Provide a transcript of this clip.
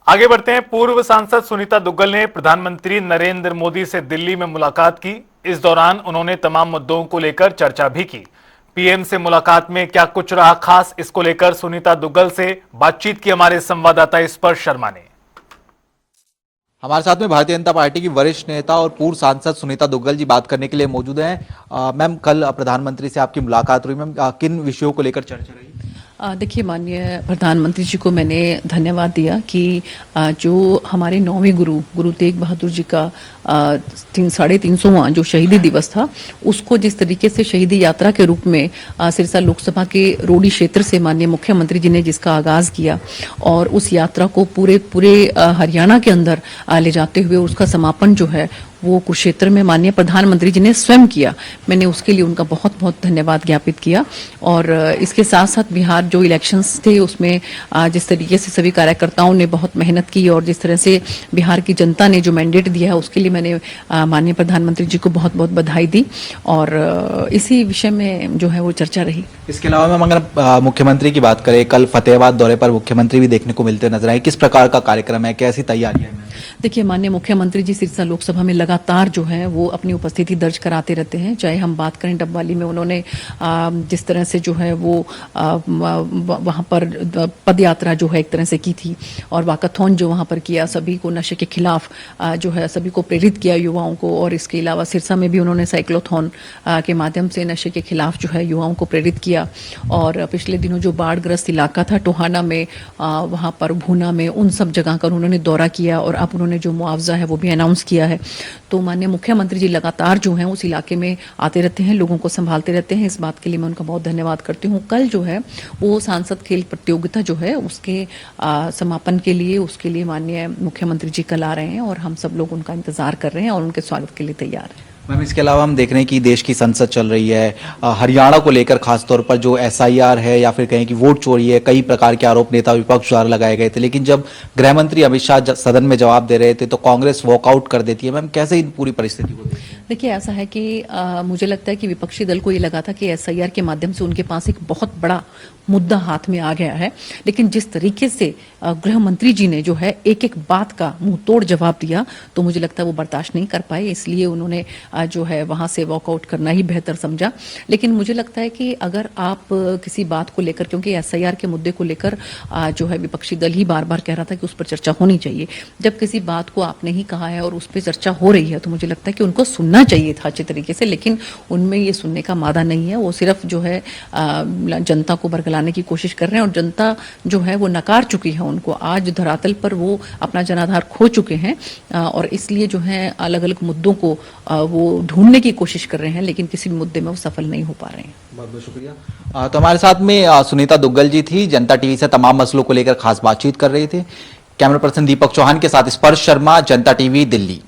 आगे बढ़ते हैं। पूर्व सांसद सुनीता दुग्गल ने प्रधानमंत्री नरेंद्र मोदी से दिल्ली में मुलाकात की। इस दौरान उन्होंने तमाम मुद्दों को लेकर चर्चा भी की। पीएम से मुलाकात में क्या कुछ रहा खास, इसको लेकर सुनीता दुग्गल से बातचीत की हमारे संवाददाता स्पर्श शर्मा ने। हमारे साथ में भारतीय जनता पार्टी की वरिष्ठ नेता और पूर्व सांसद सुनीता दुग्गल जी बात करने के लिए मौजूद हैं। मैम, कल प्रधानमंत्री से आपकी मुलाकात हुई। मैम, किन विषयों को लेकर चर्चा रही? देखिए, माननीय प्रधानमंत्री जी को मैंने धन्यवाद दिया कि जो हमारे 9वें गुरु तेग बहादुर जी का 350वां जो शहीदी दिवस था, उसको जिस तरीके से शहीदी यात्रा के रूप में सिरसा लोकसभा के रोडी क्षेत्र से माननीय मुख्यमंत्री जी ने जिसका आगाज किया और उस यात्रा को पूरे हरियाणा के अंदर ले जाते हुए उसका समापन जो है वो कुरुक्षेत्र में माननीय प्रधानमंत्री जी ने स्वयं किया। मैंने उसके लिए उनका बहुत बहुत धन्यवाद ज्ञापित किया। और इसके साथ साथ बिहार जो इलेक्शंस थे उसमें जिस तरीके से सभी कार्यकर्ताओं ने बहुत मेहनत की और जिस तरह से बिहार की जनता ने जो मैंडेट दिया है उसके लिए मैंने माननीय प्रधानमंत्री जी को बहुत बहुत बधाई दी और इसी विषय में जो है वो चर्चा रही। इसके अलावा मैम, अगर मुख्यमंत्री की बात करें, कल फतेहाबाद दौरे पर मुख्यमंत्री भी देखने को मिलते नजर आए। किस प्रकार का कार्यक्रम है, कैसी तैयारियां हैं? देखिए, माननीय मुख्यमंत्री जी सिरसा लोकसभा में लगातार जो है वो अपनी उपस्थिति दर्ज कराते रहते हैं। चाहे हम बात करें डबवाली में उन्होंने जिस तरह से जो है वो वहां पर पद यात्रा जो है एक तरह से की थी और वाकाथॉन जो वहां पर किया, सभी को नशे के खिलाफ जो है सभी को प्रेरित किया युवाओं को। और इसके अलावा सिरसा में भी उन्होंने साइक्लोथॉन के माध्यम से नशे के खिलाफ जो है युवाओं को प्रेरित किया। और पिछले दिनों जो बाढ़ग्रस्त इलाका था टोहाना में, वहां पर भूना में, उन सब जगह का उन्होंने दौरा किया और अब उन्होंने जो मुआवजा है वो भी अनाउंस किया है। तो माननीय मुख्यमंत्री जी लगातार जो हैं उस इलाके में आते रहते हैं, लोगों को संभालते रहते हैं। इस बात के लिए मैं उनका बहुत धन्यवाद करती हूँ। कल जो है वो सांसद खेल प्रतियोगिता जो है उसके समापन के लिए उसके लिए माननीय मुख्यमंत्री जी कल आ रहे हैं और हम सब लोग उनका इंतजार कर रहे हैं और उनके स्वागत के लिए तैयार हैं। मैम, इसके अलावा हम देख रहे हैं कि देश की संसद चल रही है। हरियाणा को लेकर खासतौर पर जो SIR है या फिर कहें कि वोट चोरी है, कई प्रकार के आरोप नेता विपक्ष द्वारा लगाए गए थे। लेकिन जब गृह मंत्री अमित शाह सदन में जवाब दे रहे थे तो कांग्रेस वॉकआउट कर देती है। मैम, कैसे इन पूरी परिस्थिति को देखते हैं? देखिए, ऐसा है कि मुझे लगता है कि विपक्षी दल को ये लगा था कि SIR के माध्यम से उनके पास एक बहुत बड़ा मुद्दा हाथ में आ गया है। लेकिन जिस तरीके से गृह मंत्री जी ने जो है एक एक बात का मुंह तोड़ जवाब दिया तो मुझे लगता है वो बर्दाश्त नहीं कर पाए, इसलिए उन्होंने जो है वहां से वॉकआउट करना ही बेहतर समझा। लेकिन मुझे लगता है कि अगर आप किसी बात को लेकर, क्योंकि SIR के मुद्दे को लेकर जो है विपक्षी दल ही बार बार कह रहा था कि उस पर चर्चा होनी चाहिए। जब किसी बात को आपने ही कहा है और उस पर चर्चा हो रही है तो मुझे लगता है कि उनको सुनना चाहिए था अच्छे तरीके से, लेकिन उनमें ये सुनने का मादा नहीं है। वो सिर्फ जो है जनता को बरगलाने की कोशिश कर रहे हैं और जनता जो है वो नकार चुकी है उनको। आज धरातल पर वो अपना जनाधार खो चुके हैं और इसलिए जो है अलग अलग मुद्दों को वो ढूंढने की कोशिश कर रहे हैं, लेकिन किसी भी मुद्दे में वो सफल नहीं हो पा रहे हैं। बहुत बहुत शुक्रिया। तो हमारे साथ में सुनीता दुग्गल जी थी, जनता टीवी से तमाम मसलों को लेकर खास बातचीत कर रही थी। कैमरा पर्सन दीपक चौहान के साथ स्पर्श शर्मा, जनता टीवी, दिल्ली।